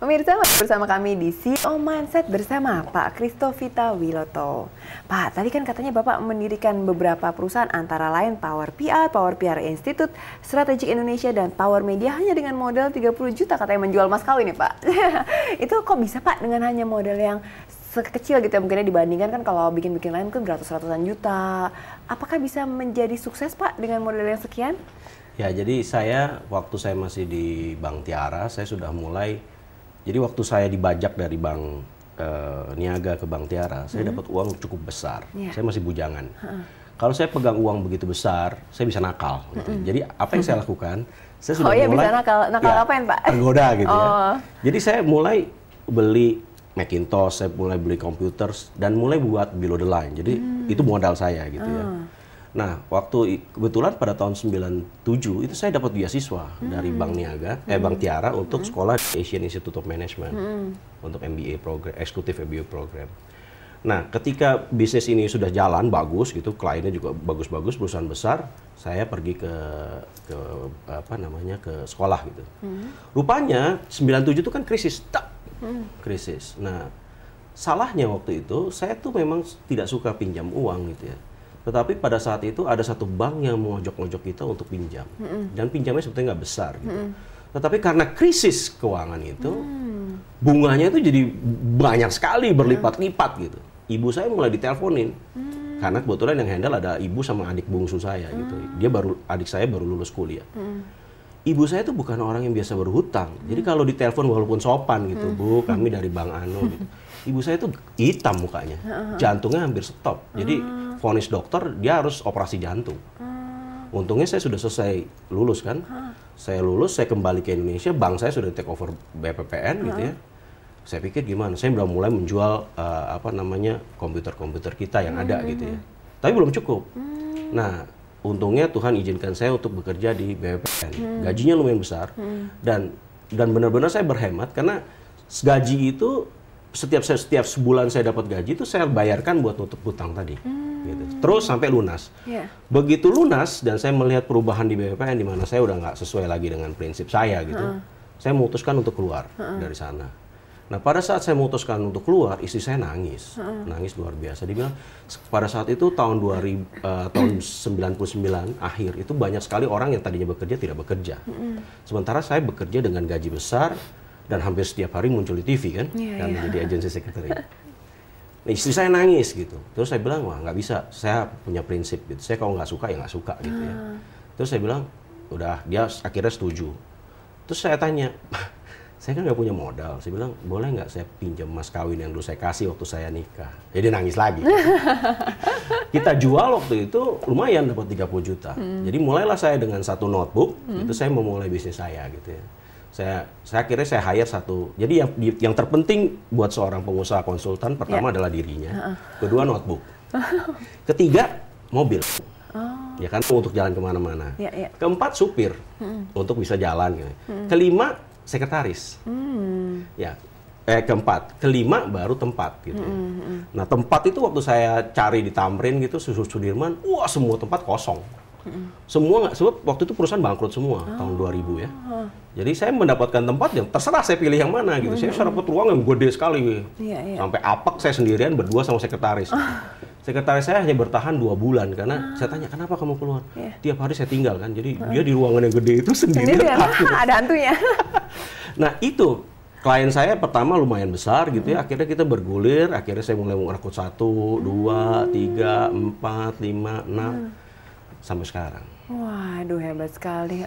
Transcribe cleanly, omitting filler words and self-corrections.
Pemirsa, bersama kami di CEO Mindset bersama Pak Christovita Wiloto. Pak, tadi kan katanya Bapak mendirikan beberapa perusahaan antara lain Power PR Institute, Strategic Indonesia, dan Power Media hanya dengan modal 30 juta katanya menjual mas kawin nih Pak. Itu kok bisa Pak dengan hanya modal yang sekecil gitu ya, mungkinnya dibandingkan kan kalau bikin-bikin lain kan beratus-ratusan juta. Apakah bisa menjadi sukses Pak dengan modal yang sekian? Ya, jadi waktu saya masih di Bank Tiara, saya sudah mulai. Jadi waktu saya dibajak dari Bank Niaga ke Bank Tiara, saya dapat uang cukup besar. Saya masih bujangan. Kalau saya pegang uang begitu besar, saya bisa nakal. Gitu. Jadi apa yang saya lakukan? Saya sudah mulai. Bisa nakal apain Pak? Tergoda gitu ya. Jadi saya mulai beli Macintosh, saya mulai beli komputer dan mulai buat below the line. Jadi itu modal saya gitu ya. Nah, kebetulan pada tahun 97 itu saya dapat beasiswa dari Bank Niaga, Bank Tiara untuk sekolah di Asian Institute of Management untuk MBA program, eksekutif MBA program. Nah, ketika bisnis ini sudah jalan bagus gitu, kliennya juga bagus-bagus, perusahaan besar, saya pergi ke sekolah gitu. Rupanya 97 itu kan krisis, krisis. Nah, salahnya waktu itu saya tuh memang tidak suka pinjam uang gitu ya. Tetapi pada saat itu ada satu bank yang mengojok-ngojok kita untuk pinjam. Dan pinjamnya sebetulnya nggak besar gitu. Tetapi karena krisis keuangan itu, bunganya itu jadi banyak sekali, berlipat-lipat gitu. Ibu saya mulai diteleponin. Karena kebetulan yang handle ada ibu sama adik bungsu saya gitu. Adik saya baru lulus kuliah. Ibu saya itu bukan orang yang biasa berhutang. Jadi kalau ditelepon walaupun sopan gitu, Bu, kami dari Bank Anu gitu. Ibu saya itu hitam mukanya. Jantungnya hampir stop. Jadi vonis dokter dia harus operasi jantung. Untungnya saya sudah selesai lulus kan. Saya lulus, saya kembali ke Indonesia, bank saya sudah take over BPPN gitu ya. Saya pikir gimana? Saya udah mulai menjual komputer-komputer kita yang ada gitu ya. Tapi belum cukup. Nah, untungnya Tuhan izinkan saya untuk bekerja di BPPN. Gajinya lumayan besar dan benar-benar saya berhemat karena gaji itu setiap sebulan saya dapat gaji itu saya bayarkan buat nutup hutang tadi. Gitu. Terus sampai lunas. Begitu lunas dan saya melihat perubahan di BPPN di mana saya udah nggak sesuai lagi dengan prinsip saya gitu. Saya memutuskan untuk keluar dari sana. Nah, pada saat saya memutuskan untuk keluar, istri saya nangis. Nangis luar biasa. Dia bilang, pada saat itu tahun 99 akhir, itu banyak sekali orang yang tadinya bekerja tidak bekerja. Sementara saya bekerja dengan gaji besar, dan hampir setiap hari muncul di TV kan, dan menjadi agensi sekretari. Nah, istri saya nangis gitu. Terus saya bilang, wah nggak bisa, saya punya prinsip gitu. Saya kalau nggak suka, ya nggak suka gitu ya. Terus saya bilang, udah, dia akhirnya setuju. Terus saya tanya, saya kan nggak punya modal. Saya bilang, boleh nggak saya pinjam mas kawin yang dulu saya kasih waktu saya nikah? Jadi nangis lagi. Kita jual waktu itu lumayan dapat 30 juta. Jadi mulailah saya dengan satu notebook, itu saya memulai bisnis saya gitu ya. Saya akhirnya saya hire satu. Jadi yang terpenting buat seorang pengusaha konsultan pertama adalah dirinya. Kedua notebook. Ketiga mobil. Ya kan untuk jalan kemana-mana. Keempat supir untuk bisa jalan. Gitu. Kelima sekretaris. Ya, keempat, kelima baru tempat gitu. Nah, tempat itu waktu saya cari di Tamrin gitu, Sudirman, wah semua tempat kosong. Semua nggak, sebab waktu itu perusahaan bangkrut semua tahun 2000 ya. Jadi saya mendapatkan tempat yang terserah saya pilih yang mana gitu. Saya dapat ruang yang gede sekali. Sampai apek saya sendirian berdua sama sekretaris. Sekretaris saya hanya bertahan 2 bulan karena saya tanya kenapa kamu keluar. Tiap hari saya tinggal kan. Jadi dia di ruangan yang gede itu sendirian. Ada hantunya. Nah itu klien saya pertama lumayan besar gitu ya. Akhirnya kita bergulir. Akhirnya saya mulai merekrut 1, 2, 3, 4, 5, 6 sampai sekarang. Waduh hebat sekali.